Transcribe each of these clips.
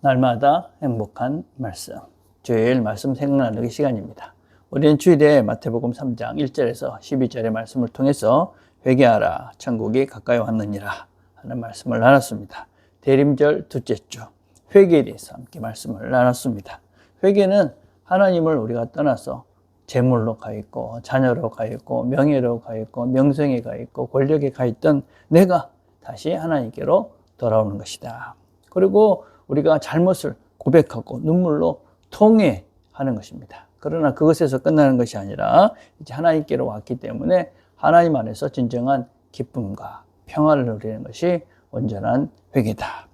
날마다 행복한 말씀. 주일 말씀 생각나누기 시간입니다. 우리는 주일에 마태복음 3장 1절에서 12절의 말씀을 통해서 회개하라 천국이 가까이 왔느니라 하는 말씀을 나눴습니다. 대림절 둘째 주 회개에 대해서 함께 말씀을 나눴습니다. 회개는 하나님을 우리가 떠나서 재물로 가 있고 자녀로 가 있고 명예로 가 있고 명성에 가 있고 권력에 가 있던 내가 다시 하나님께로 돌아오는 것이다. 그리고 우리가 잘못을 고백하고 눈물로 통회하는 것입니다. 그러나 그것에서 끝나는 것이 아니라 이제 하나님께로 왔기 때문에 하나님 안에서 진정한 기쁨과 평화를 누리는 것이 온전한 회개다.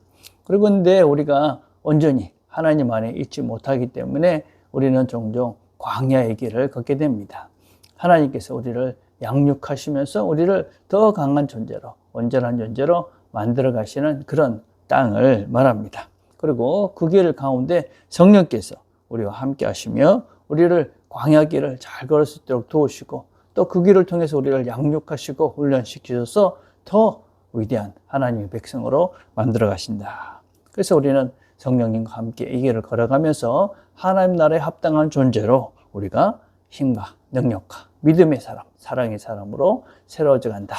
그리고 근데 우리가 온전히 하나님 안에 있지 못하기 때문에 우리는 종종 광야의 길을 걷게 됩니다. 하나님께서 우리를 양육하시면서 우리를 더 강한 존재로, 온전한 존재로 만들어 가시는 그런 땅을 말합니다. 그리고 그 길 가운데 성령께서 우리와 함께 하시며 우리를 광야길을 잘 걸을 수 있도록 도우시고 또 그 길을 통해서 우리를 양육하시고 훈련시키셔서 더 위대한 하나님의 백성으로 만들어 가신다. 그래서 우리는 성령님과 함께 이 길을 걸어가면서 하나님 나라에 합당한 존재로 우리가 힘과 능력과 믿음의 사람, 사랑의 사람으로 새로워져 간다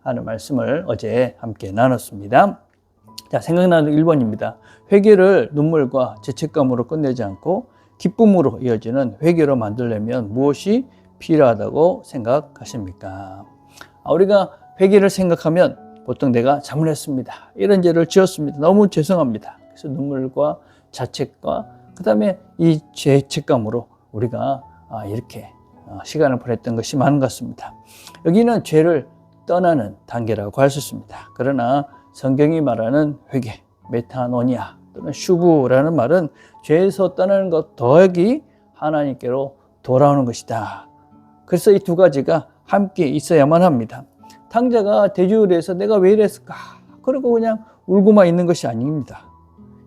하는 말씀을 어제 함께 나눴습니다. 자, 생각나는 1번입니다. 회개를 눈물과 죄책감으로 끝내지 않고 기쁨으로 이어지는 회개로 만들려면 무엇이 필요하다고 생각하십니까? 우리가 회개를 생각하면 보통 내가 잘못했습니다. 이런 죄를 지었습니다. 너무 죄송합니다. 그래서 눈물과 자책과 그 다음에 이 죄책감으로 우리가 이렇게 시간을 보냈던 것이 많은 것 같습니다. 여기는 죄를 떠나는 단계라고 할 수 있습니다. 그러나 성경이 말하는 회개, 메타노니아 또는 슈브라는 말은 죄에서 떠나는 것 더하기 하나님께로 돌아오는 것이다. 그래서 이 두 가지가 함께 있어야만 합니다. 탕자가 돼지우리에서 내가 왜 이랬을까? 그러고 그냥 울고만 있는 것이 아닙니다.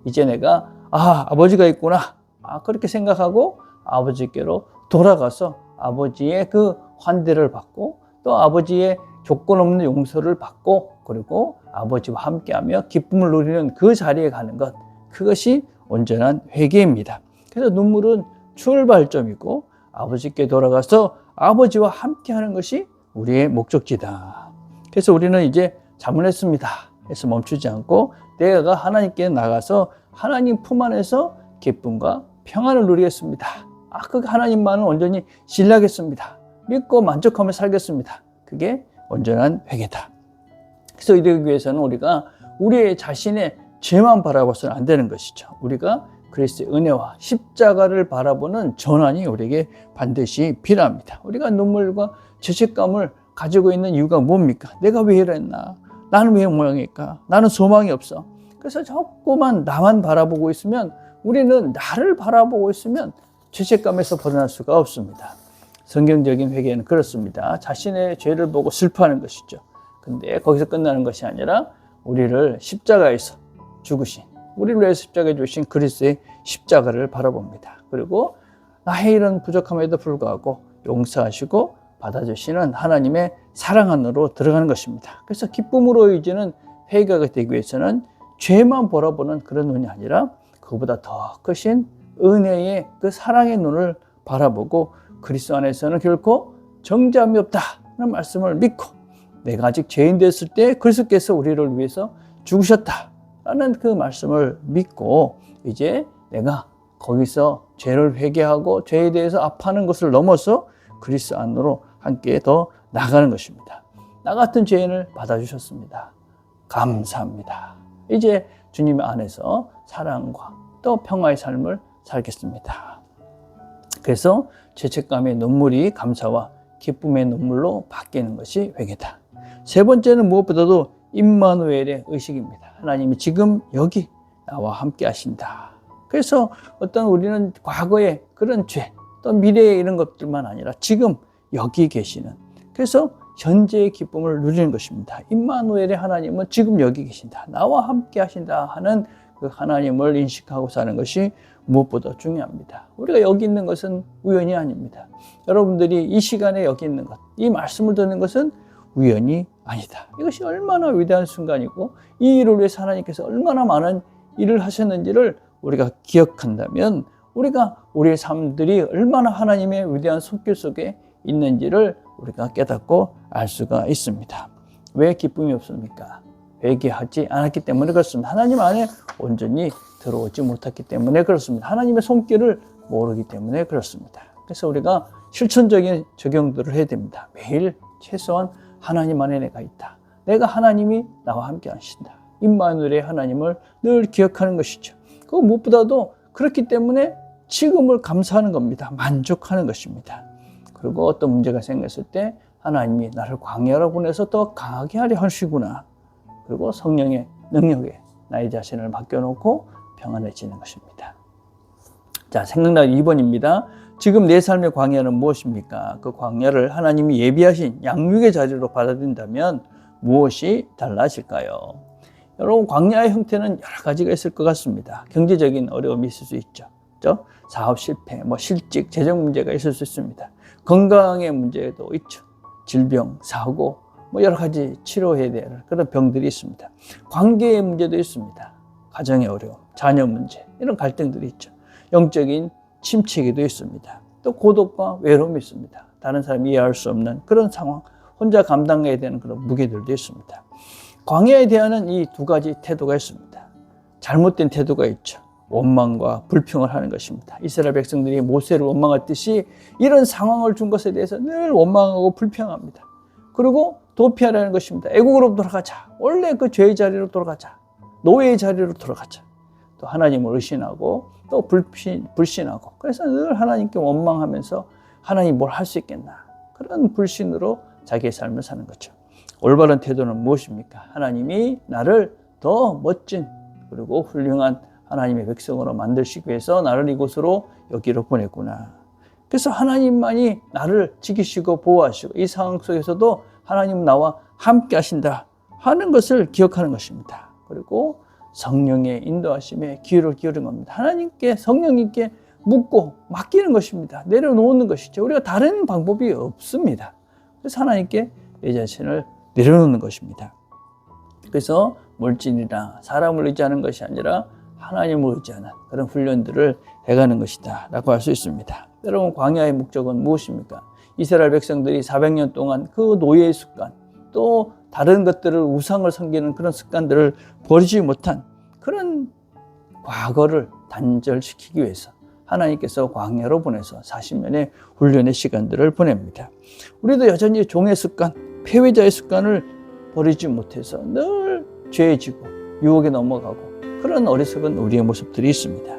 이제 내가 아버지가 있구나 그렇게 생각하고 아버지께로 돌아가서 아버지의 그 환대를 받고 또 아버지의 조건 없는 용서를 받고 그리고 아버지와 함께하며 기쁨을 누리는 그 자리에 가는 것, 그것이 온전한 회개입니다. 그래서 눈물은 출발점이고 아버지께 돌아가서 아버지와 함께하는 것이 우리의 목적지다. 그래서 우리는 이제 잘못했습니다 해서 멈추지 않고 내가 하나님께 나가서 하나님 품 안에서 기쁨과 평안을 누리겠습니다. 그 하나님만은 온전히 신뢰하겠습니다. 믿고 만족하며 살겠습니다. 그게 온전한 회개다. 그래서 이러기 위해서는 우리가 우리의 자신의 죄만 바라봐서는 안 되는 것이죠. 우리가 그리스도의 은혜와 십자가를 바라보는 전환이 우리에게 반드시 필요합니다. 우리가 눈물과 죄책감을 가지고 있는 이유가 뭡니까? 내가 왜 이랬나? 나는 왜 모양일까? 나는 소망이 없어. 그래서 자꾸만 나만 바라보고 있으면 우리는 나를 바라보고 있으면 죄책감에서 벗어날 수가 없습니다. 성경적인 회개는 그렇습니다. 자신의 죄를 보고 슬퍼하는 것이죠. 근데 거기서 끝나는 것이 아니라 우리를 십자가에서 죽으신, 우리를 위해서 십자가에 주신 그리스도의 십자가를 바라봅니다. 그리고 나의 이런 부족함에도 불구하고 용서하시고 받아주시는 하나님의 사랑 안으로 들어가는 것입니다. 그래서 기쁨으로 이어지는 회개가 되기 위해서는 죄만 바라보는 그런 눈이 아니라 그보다 더 크신 은혜의 그 사랑의 눈을 바라보고 그리스도 안에서는 결코 정죄함이 없다는 말씀을 믿고 내가 아직 죄인 됐을 때 그리스도께서 우리를 위해서 죽으셨다라는 그 말씀을 믿고 이제 내가 거기서 죄를 회개하고 죄에 대해서 아파하는 것을 넘어서 그리스도 안으로 함께 더 나가는 것입니다. 나 같은 죄인을 받아주셨습니다. 감사합니다. 이제 주님 안에서 사랑과 또 평화의 삶을 살겠습니다. 그래서 죄책감의 눈물이 감사와 기쁨의 눈물로 바뀌는 것이 회개다. 세 번째는 무엇보다도 임마누엘의 의식입니다. 하나님이 지금 여기 나와 함께 하신다. 그래서 어떤 우리는 과거의 그런 죄, 또 미래의 이런 것들만 아니라 지금 여기 계시는, 그래서 현재의 기쁨을 누리는 것입니다. 임마누엘의 하나님은 지금 여기 계신다. 나와 함께 하신다 하는 그 하나님을 인식하고 사는 것이 무엇보다 중요합니다. 우리가 여기 있는 것은 우연이 아닙니다. 여러분들이 이 시간에 여기 있는 것, 이 말씀을 듣는 것은 우연이 아니다. 이것이 얼마나 위대한 순간이고 이 일을 위해서 하나님께서 얼마나 많은 일을 하셨는지를 우리가 기억한다면 우리가 우리의 삶들이 얼마나 하나님의 위대한 손길 속에 있는지를 우리가 깨닫고 알 수가 있습니다. 왜 기쁨이 없습니까? 회개하지 않았기 때문에 그렇습니다. 하나님 안에 온전히 들어오지 못했기 때문에 그렇습니다. 하나님의 손길을 모르기 때문에 그렇습니다. 그래서 우리가 실천적인 적용들을 해야 됩니다. 매일 최소한 하나님 안에 내가 있다. 내가 하나님이 나와 함께 하신다. 임마누엘의 하나님을 늘 기억하는 것이죠. 그 무엇보다도 그렇기 때문에 지금을 감사하는 겁니다. 만족하는 것입니다. 그리고 어떤 문제가 생겼을 때 하나님이 나를 광야로 보내서 더 강하게 하려 하시구나. 그리고 성령의 능력에 나의 자신을 맡겨놓고 평안해지는 것입니다. 자, 생각나는 2번입니다. 지금 내 삶의 광야는 무엇입니까? 그 광야를 하나님이 예비하신 양육의 자리로 받아들인다면 무엇이 달라질까요? 여러분, 광야의 형태는 여러 가지가 있을 것 같습니다. 경제적인 어려움이 있을 수 있죠. 그렇죠? 사업 실패, 실직, 재정 문제가 있을 수 있습니다. 건강의 문제도 있죠. 질병, 사고, 여러 가지 치료해야 될 그런 병들이 있습니다. 관계의 문제도 있습니다. 가정의 어려움, 자녀 문제, 이런 갈등들이 있죠. 영적인 침체기도 있습니다. 또 고독과 외로움이 있습니다. 다른 사람이 이해할 수 없는 그런 상황, 혼자 감당해야 되는 그런 무게들도 있습니다. 광야에 대한 이 두 가지 태도가 있습니다. 잘못된 태도가 있죠. 원망과 불평을 하는 것입니다. 이스라엘 백성들이 모세를 원망했듯이 이런 상황을 준 것에 대해서 늘 원망하고 불평합니다. 그리고 도피하라는 것입니다. 애국으로 돌아가자. 원래 그 죄의 자리로 돌아가자. 노예의 자리로 돌아가자. 또 하나님을 의심하고 또 불신하고, 그래서 늘 하나님께 원망하면서 하나님 뭘 할 수 있겠나, 그런 불신으로 자기의 삶을 사는 거죠. 올바른 태도는 무엇입니까? 하나님이 나를 더 멋진 그리고 훌륭한 하나님의 백성으로 만드시기 위해서 나를 이곳으로 여기로 보냈구나. 그래서 하나님만이 나를 지키시고 보호하시고 이 상황 속에서도 하나님은 나와 함께 하신다 하는 것을 기억하는 것입니다. 그리고 성령의 인도하심에 귀를 기울이는 겁니다. 하나님께, 성령님께 묻고 맡기는 것입니다. 내려놓는 것이죠. 우리가 다른 방법이 없습니다. 그래서 하나님께 내 자신을 내려놓는 것입니다. 그래서 물질이나 사람을 의지하는 것이 아니라 하나님을 의지하는 그런 훈련들을 해가는 것이다 라고 할 수 있습니다. 여러분, 광야의 목적은 무엇입니까? 이스라엘 백성들이 400년 동안 그 노예의 습관, 또 다른 것들을 우상을 섬기는 그런 습관들을 버리지 못한 그런 과거를 단절시키기 위해서 하나님께서 광야로 보내서 40년의 훈련의 시간들을 보냅니다. 우리도 여전히 종의 습관, 패배자의 습관을 버리지 못해서 늘 죄에 지고 유혹에 넘어가고 그런 어리석은 우리의 모습들이 있습니다.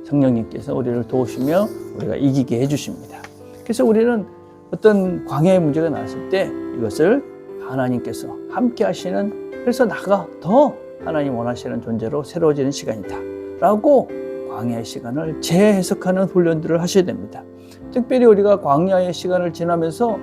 성령님께서 우리를 도우시며 우리가 이기게 해주십니다. 그래서 우리는 어떤 광야의 문제가 나왔을 때 이것을 하나님께서 함께 하시는, 그래서 나가 더 하나님 원하시는 존재로 새로워지는 시간이다 라고 광야의 시간을 재해석하는 훈련들을 하셔야 됩니다. 특별히 우리가 광야의 시간을 지나면서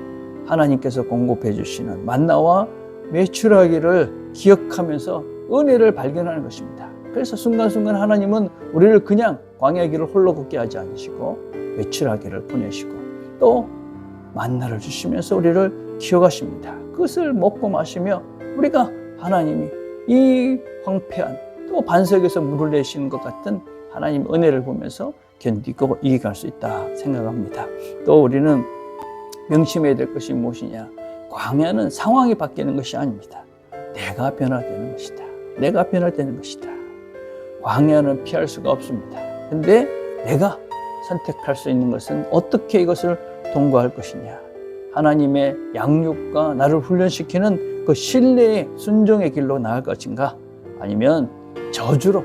하나님께서 공급해 주시는 만나와 메추라기를 기억하면서 은혜를 발견하는 것입니다. 그래서 순간순간 하나님은 우리를 그냥 광야의 길을 홀로 걷게 하지 않으시고 메추라기를 보내시고 또 만나를 주시면서 우리를 기억하십니다. 그것을 먹고 마시며 우리가 하나님이 이 황폐한 또 반석에서 물을 내시는 것 같은 하나님 은혜를 보면서 견디고 이겨갈 수 있다 생각합니다. 또 우리는 명심해야 될 것이 무엇이냐? 광야는 상황이 바뀌는 것이 아닙니다. 내가 변화되는 것이다. 내가 변화되는 것이다. 광야는 피할 수가 없습니다. 근데 내가 선택할 수 있는 것은 어떻게 이것을 통과할 것이냐. 하나님의 양육과 나를 훈련시키는 그 신뢰의 순종의 길로 나갈 것인가, 아니면 저주로,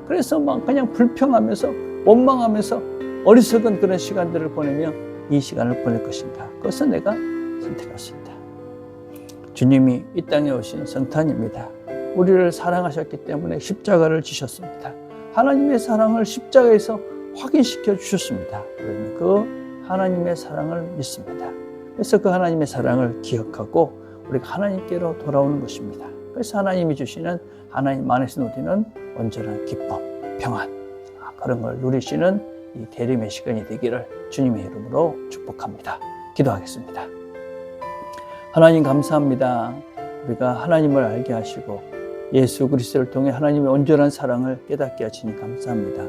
그래서 막 그냥 불평하면서 원망하면서 어리석은 그런 시간들을 보내며 이 시간을 보낼 것인가. 그것은 내가 선택할 수 있다. 주님이 이 땅에 오신 성탄입니다. 우리를 사랑하셨기 때문에 십자가를 지셨습니다. 하나님의 사랑을 십자가에서 확인시켜 주셨습니다. 우리는 그 하나님의 사랑을 믿습니다. 그래서 그 하나님의 사랑을 기억하고 우리가 하나님께로 돌아오는 것입니다. 그래서 하나님이 주시는 하나님 안에서 누리는 온전한 기쁨, 평안, 그런 걸 누리시는 이 대림의 시간이 되기를 주님의 이름으로 축복합니다. 기도하겠습니다. 하나님 감사합니다. 우리가 하나님을 알게 하시고 예수 그리스도를 통해 하나님의 온전한 사랑을 깨닫게 하시니 감사합니다.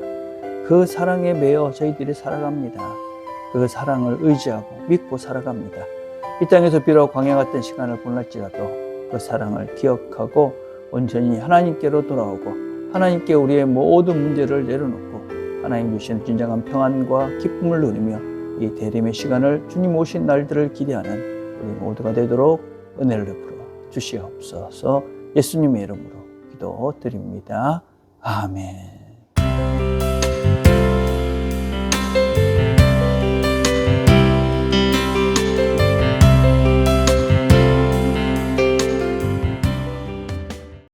그 사랑에 매여 저희들이 살아갑니다. 그 사랑을 의지하고 믿고 살아갑니다. 이 땅에서 비록 광야 같은 시간을 보낼지라도 그 사랑을 기억하고 온전히 하나님께로 돌아오고 하나님께 우리의 모든 문제를 내려놓고 하나님 주시는 진정한 평안과 기쁨을 누리며 이 대림의 시간을 주님 오신 날들을 기대하는 우리 모두가 되도록 은혜를 베풀어 주시옵소서. 예수님의 이름으로 기도드립니다. 아멘.